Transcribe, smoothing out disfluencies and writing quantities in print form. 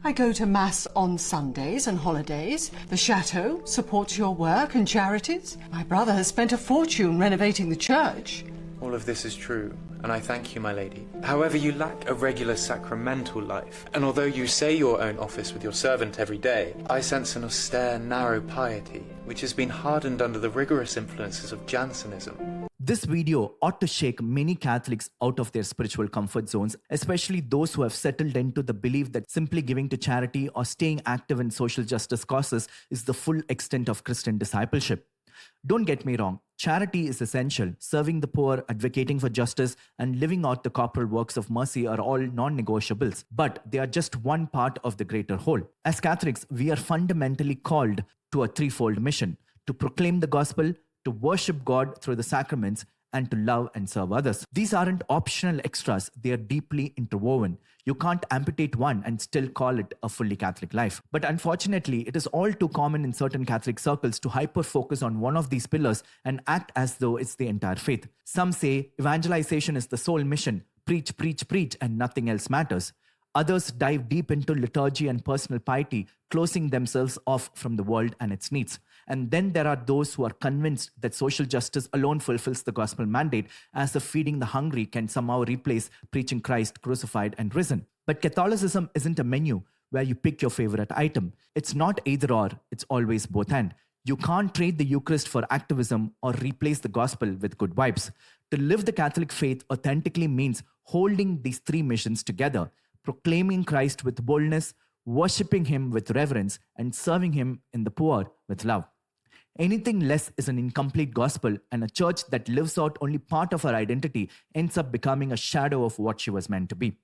I go to Mass on Sundays and holidays. The chateau supports your work and charities. My brother has spent a fortune renovating the church. All of this is true, and I thank you, my lady. However, you lack a regular sacramental life, and although you say your own office with your servant every day, I sense an austere, narrow piety, which has been hardened under the rigorous influences of Jansenism. This video ought to shake many Catholics out of their spiritual comfort zones, especially those who have settled into the belief that simply giving to charity or staying active in social justice causes is the full extent of Christian discipleship. Don't get me wrong, charity is essential. Serving the poor, advocating for justice, and living out the corporal works of mercy are all non-negotiables, but they are just one part of the greater whole. As Catholics, we are fundamentally called to a threefold mission: to proclaim the gospel, to worship God through the sacraments, and to love and serve others. These aren't optional extras, they are deeply interwoven. You can't amputate one and still call it a fully Catholic life. But unfortunately, it is all too common in certain Catholic circles to hyper-focus on one of these pillars and act as though it's the entire faith. Some say evangelization is the sole mission: preach, preach, preach, and nothing else matters. Others dive deep into liturgy and personal piety, closing themselves off from the world and its needs. And then there are those who are convinced that social justice alone fulfills the gospel mandate, as if feeding the hungry can somehow replace preaching Christ crucified and risen. But Catholicism isn't a menu where you pick your favorite item. It's not either or, it's always both and. You can't trade the Eucharist for activism or replace the gospel with good vibes. To live the Catholic faith authentically means holding these three missions together: proclaiming Christ with boldness, worshipping Him with reverence, and serving Him in the poor with love. Anything less is an incomplete gospel, and a church that lives out only part of her identity ends up becoming a shadow of what she was meant to be.